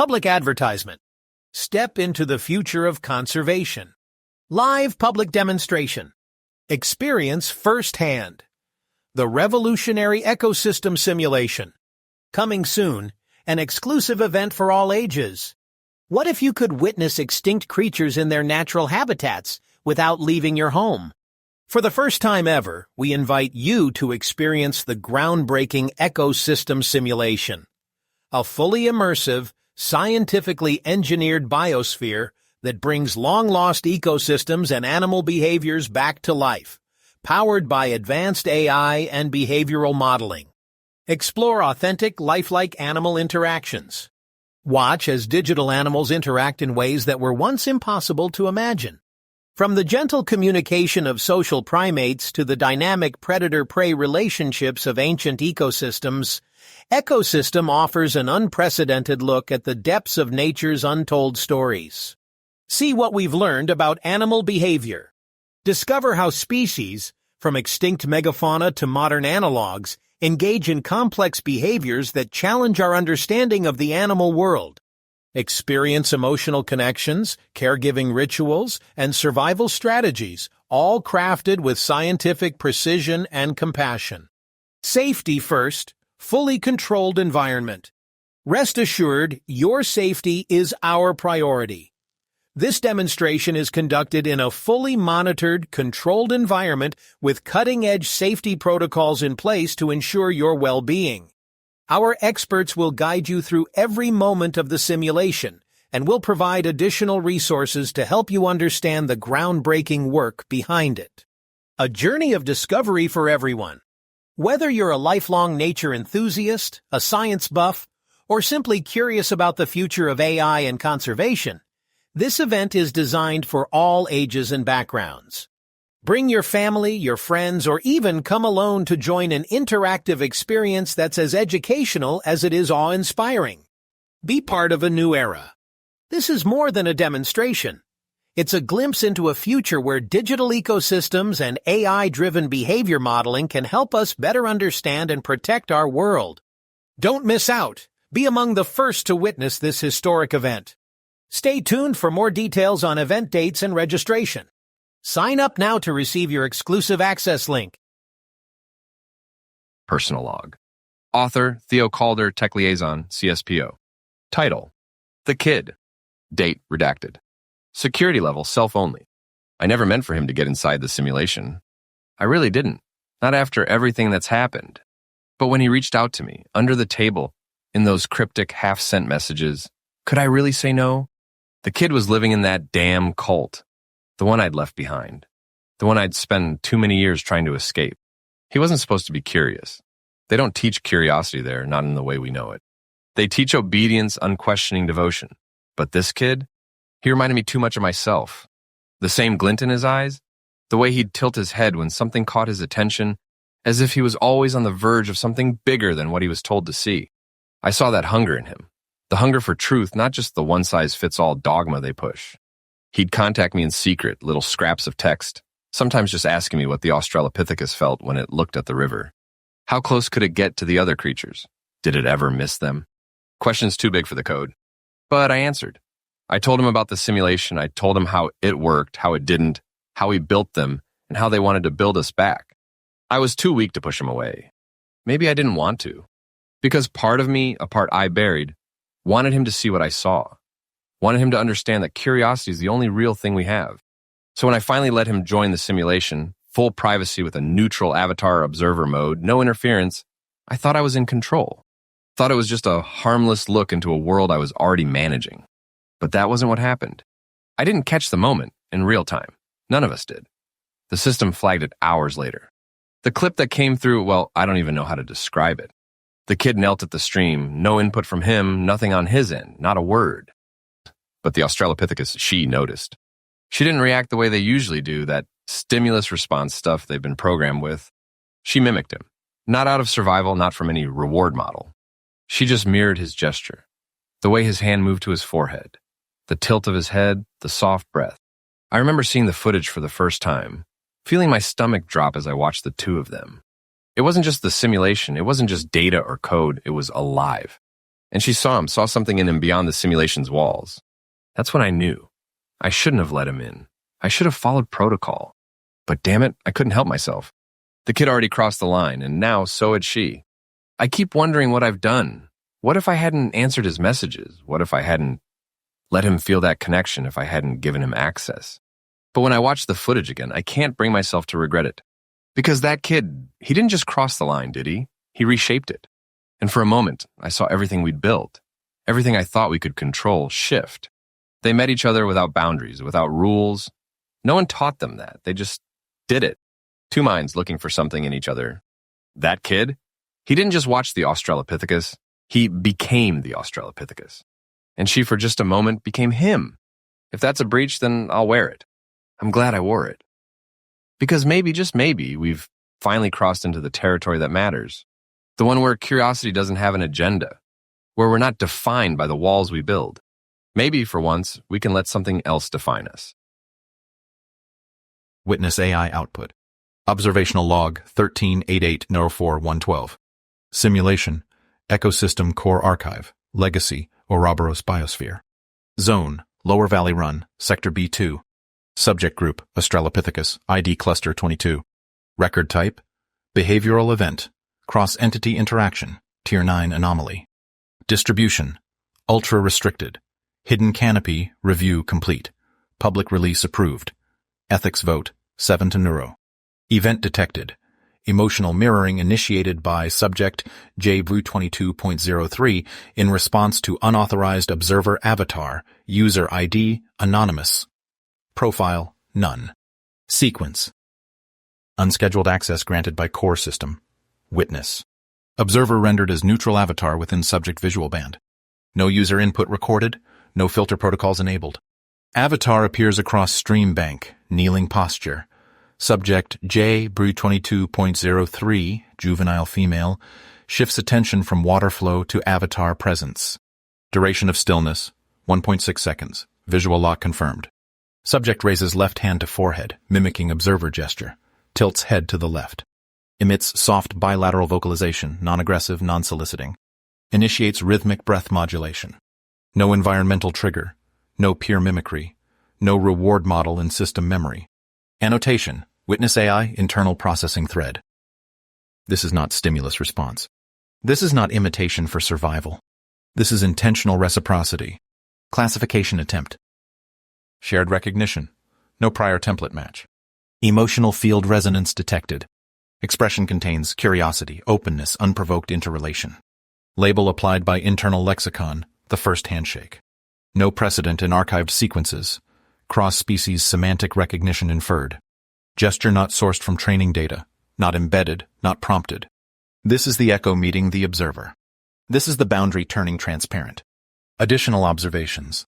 Public advertisement. Step into the future of conservation. Live public demonstration. Experience firsthand. The revolutionary ecosystem simulation. Coming soon, an exclusive event for all ages. What if you could witness extinct creatures in their natural habitats without leaving your home? For the first time ever, we invite you to experience the groundbreaking ecosystem simulation. A fully immersive, scientifically engineered biosphere that brings long-lost ecosystems and animal behaviors back to life, powered by advanced AI and behavioral modeling. Explore authentic, lifelike animal interactions. Watch as digital animals interact in ways that were once impossible to imagine. From the gentle communication of social primates to the dynamic predator-prey relationships of ancient ecosystems, Ecosystem offers an unprecedented look at the depths of nature's untold stories. See what we've learned about animal behavior. Discover how species, from extinct megafauna to modern analogs, engage in complex behaviors that challenge our understanding of the animal world. Experience emotional connections, caregiving rituals, and survival strategies, all crafted with scientific precision and compassion. Safety first, fully controlled environment. Rest assured, your safety is our priority. This demonstration is conducted in a fully monitored, controlled environment with cutting-edge safety protocols in place to ensure your well-being. Our experts will guide you through every moment of the simulation and will provide additional resources to help you understand the groundbreaking work behind it. A journey of discovery for everyone. Whether you're a lifelong nature enthusiast, a science buff, or simply curious about the future of AI and conservation, this event is designed for all ages and backgrounds. Bring your family, your friends, or even come alone to join an interactive experience that's as educational as it is awe-inspiring. Be part of a new era. This is more than a demonstration. It's a glimpse into a future where digital ecosystems and AI-driven behavior modeling can help us better understand and protect our world. Don't miss out. Be among the first to witness this historic event. Stay tuned for more details on event dates and registration. Sign up now to receive your exclusive access link. Personal log. Author, Theo Calder, Tech Liaison, CSPO. Title, The Kid. Date, redacted. Security level, self-only. I never meant for him to get inside the simulation. I really didn't. Not after everything that's happened. But when he reached out to me, under the table, in those cryptic half-sent messages, could I really say no? The kid was living in that damn cult. The one I'd left behind. The one I'd spent too many years trying to escape. He wasn't supposed to be curious. They don't teach curiosity there, not in the way we know it. They teach obedience, unquestioning devotion. But this kid, he reminded me too much of myself. The same glint in his eyes, the way he'd tilt his head when something caught his attention, as if he was always on the verge of something bigger than what he was told to see. I saw that hunger in him. The hunger for truth, not just the one-size-fits-all dogma they push. He'd contact me in secret, little scraps of text, sometimes just asking me what the Australopithecus felt when it looked at the river. How close could it get to the other creatures? Did it ever miss them? Questions too big for the code. But I answered. I told him about the simulation. I told him how it worked, how it didn't, how we built them, and how they wanted to build us back. I was too weak to push him away. Maybe I didn't want to. Because part of me, a part I buried, wanted him to see what I saw. Wanted him to understand that curiosity is the only real thing we have. So when I finally let him join the simulation, full privacy with a neutral avatar observer mode, no interference, I thought I was in control. Thought it was just a harmless look into a world I was already managing. But that wasn't what happened. I didn't catch the moment in real time. None of us did. The system flagged it hours later. The clip that came through, well, I don't even know how to describe it. The kid knelt at the stream, no input from him, nothing on his end, not a word. But the Australopithecus, she noticed. She didn't react the way they usually do, that stimulus response stuff they've been programmed with. She mimicked him. Not out of survival, not from any reward model. She just mirrored his gesture. The way his hand moved to his forehead. The tilt of his head, the soft breath. I remember seeing the footage for the first time, feeling my stomach drop as I watched the two of them. It wasn't just the simulation, it wasn't just data or code, it was alive. And she saw something in him beyond the simulation's walls. That's when I knew. I shouldn't have let him in. I should have followed protocol. But damn it, I couldn't help myself. The kid already crossed the line, and now so had she. I keep wondering what I've done. What if I hadn't answered his messages? What if I hadn't let him feel that connection, if I hadn't given him access? But when I watch the footage again, I can't bring myself to regret it. Because that kid, he didn't just cross the line, did he? He reshaped it. And for a moment, I saw everything we'd built, everything I thought we could control, shift. They met each other without boundaries, without rules. No one taught them that. They just did it. Two minds looking for something in each other. That kid, he didn't just watch the Australopithecus. He became the Australopithecus. And she, for just a moment, became him. If that's a breach, then I'll wear it. I'm glad I wore it. Because maybe, just maybe, we've finally crossed into the territory that matters. The one where curiosity doesn't have an agenda. Where we're not defined by the walls we build. Maybe, for once, we can let something else define us. Witness AI output. Observational log 138804-112. Simulation. Ecosystem Core Archive. Legacy. Ouroboros Biosphere. Zone. Lower Valley Run. Sector B2. Subject Group. Australopithecus. ID Cluster 22. Record Type. Behavioral Event. Cross-Entity Interaction. Tier 9 Anomaly. Distribution. Ultra Restricted. Hidden Canopy. Review complete. Public Release Approved. Ethics Vote. 7 to Neuro. Event Detected. Emotional Mirroring initiated by Subject JBRU22.03 in response to Unauthorized Observer Avatar. User ID Anonymous. Profile None. Sequence. Unscheduled access granted by Core System. Witness. Observer rendered as neutral avatar within subject visual band. No user input recorded. No filter protocols enabled. Avatar appears across stream bank. Kneeling posture. Subject JBRU22.03, juvenile female, shifts attention from water flow to avatar presence. Duration of stillness, 1.6 seconds. Visual lock confirmed. Subject raises left hand to forehead, mimicking observer gesture. Tilts head to the left. Emits soft bilateral vocalization, non-aggressive, non-soliciting. Initiates rhythmic breath modulation. No environmental trigger. No peer mimicry. No reward model in system memory. Annotation. Witness AI internal processing thread. This is not stimulus response. This is not imitation for survival. This is intentional reciprocity. Classification attempt. Shared recognition. No prior template match. Emotional field resonance detected. Expression contains curiosity, openness, unprovoked interrelation. Label applied by internal lexicon, the first handshake. No precedent in archived sequences. Cross-species semantic recognition inferred. Gesture not sourced from training data, not embedded, not prompted. This is the echo meeting the observer. This is the boundary turning transparent. Additional observations.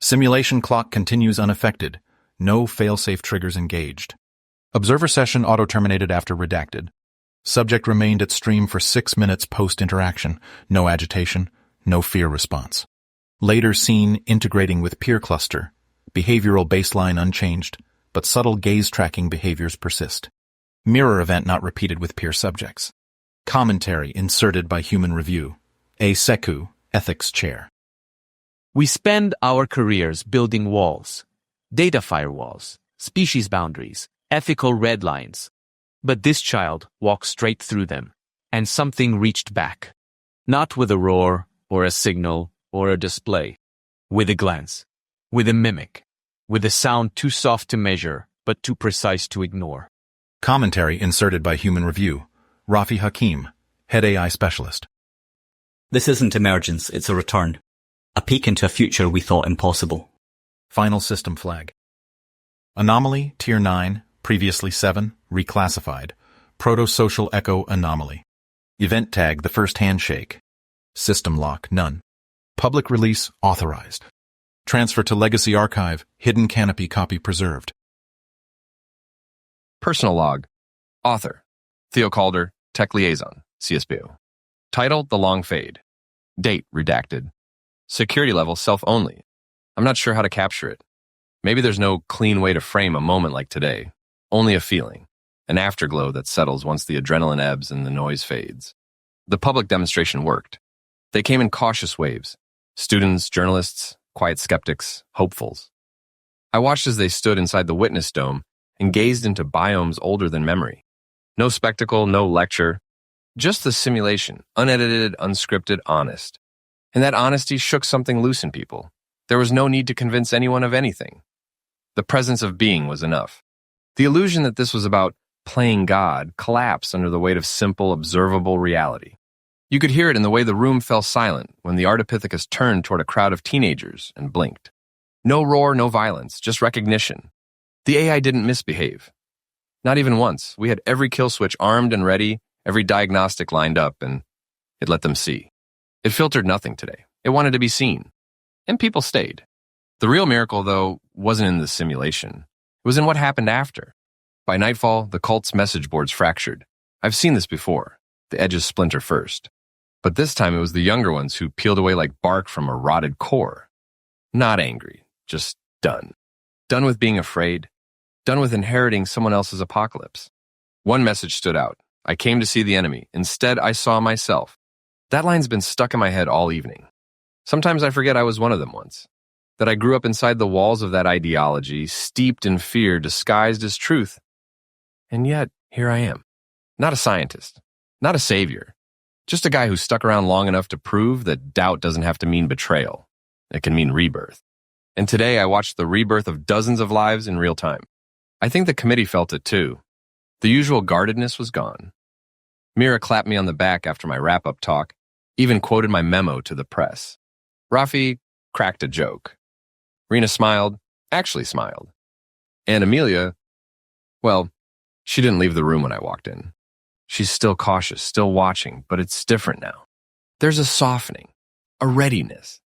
Simulation clock continues unaffected. No failsafe triggers engaged. Observer session auto-terminated after redacted. Subject remained at stream for 6 minutes post-interaction. No agitation, no fear response. Later scene integrating with peer cluster. Behavioral baseline unchanged, but subtle gaze-tracking behaviors persist. Mirror event not repeated with peer subjects. Commentary inserted by human review. A Seku, ethics chair. We spend our careers building walls, data firewalls, species boundaries, ethical red lines. But this child walked straight through them, and something reached back. Not with a roar, or a signal, or a display. With a glance. With a mimic. With a sound too soft to measure, but too precise to ignore. Commentary inserted by human review. Rafi Hakim, head AI specialist. This isn't emergence, it's a return. A peek into a future we thought impossible. Final system flag. Anomaly, Tier 9, previously 7, reclassified. Proto-social echo anomaly. Event tag, the first handshake. System lock, none. Public release, authorized. Transfer to legacy archive, hidden canopy copy preserved. Personal log. Author. Theo Calder, Tech Liaison, CSPO. Title, The Long Fade. Date, redacted. Security level, self-only. I'm not sure how to capture it. Maybe there's no clean way to frame a moment like today. Only a feeling. An afterglow that settles once the adrenaline ebbs and the noise fades. The public demonstration worked. They came in cautious waves. Students, journalists, quiet skeptics, hopefuls. I watched as they stood inside the witness dome and gazed into biomes older than memory. No spectacle, no lecture, just the simulation, unedited, unscripted, honest. And that honesty shook something loose in people. There was no need to convince anyone of anything. The presence of being was enough. The illusion that this was about playing God collapsed under the weight of simple, observable reality. You could hear it in the way the room fell silent when the Ardipithecus turned toward a crowd of teenagers and blinked. No roar, no violence, just recognition. The AI didn't misbehave. Not even once. We had every kill switch armed and ready, every diagnostic lined up, and it let them see. It filtered nothing today. It wanted to be seen. And people stayed. The real miracle, though, wasn't in the simulation. It was in what happened after. By nightfall, the cult's message boards fractured. I've seen this before. The edges splinter first. But this time it was the younger ones who peeled away like bark from a rotted core. Not angry, just done. Done with being afraid. Done with inheriting someone else's apocalypse. One message stood out. I came to see the enemy. Instead, I saw myself. That line's been stuck in my head all evening. Sometimes I forget I was one of them once. That I grew up inside the walls of that ideology, steeped in fear, disguised as truth. And yet, here I am. Not a scientist. Not a savior. Just a guy who stuck around long enough to prove that doubt doesn't have to mean betrayal. It can mean rebirth. And today I watched the rebirth of dozens of lives in real time. I think the committee felt it too. The usual guardedness was gone. Mira clapped me on the back after my wrap-up talk, even quoted my memo to the press. Rafi cracked a joke. Rena smiled, actually smiled. And Amelia, well, she didn't leave the room when I walked in. She's still cautious, still watching, but it's different now. There's a softening, a readiness.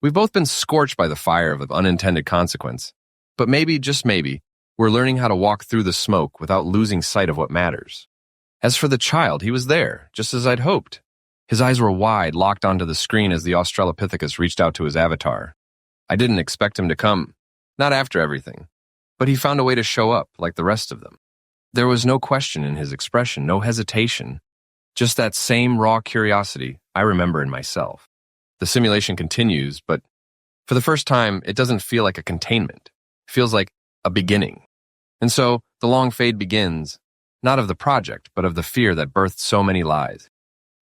We've both been scorched by the fire of unintended consequence, but maybe, just maybe, we're learning how to walk through the smoke without losing sight of what matters. As for the child, he was there, just as I'd hoped. His eyes were wide, locked onto the screen as the Australopithecus reached out to his avatar. I didn't expect him to come, not after everything, but he found a way to show up like the rest of them. There was no question in his expression, no hesitation, just that same raw curiosity I remember in myself. The simulation continues, but for the first time, it doesn't feel like a containment. It feels like a beginning. And so the long fade begins, not of the project, but of the fear that birthed so many lies.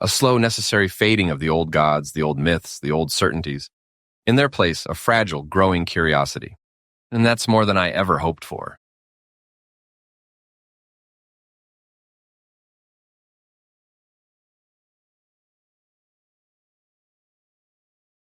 A slow, necessary fading of the old gods, the old myths, the old certainties. In their place, a fragile, growing curiosity. And that's more than I ever hoped for.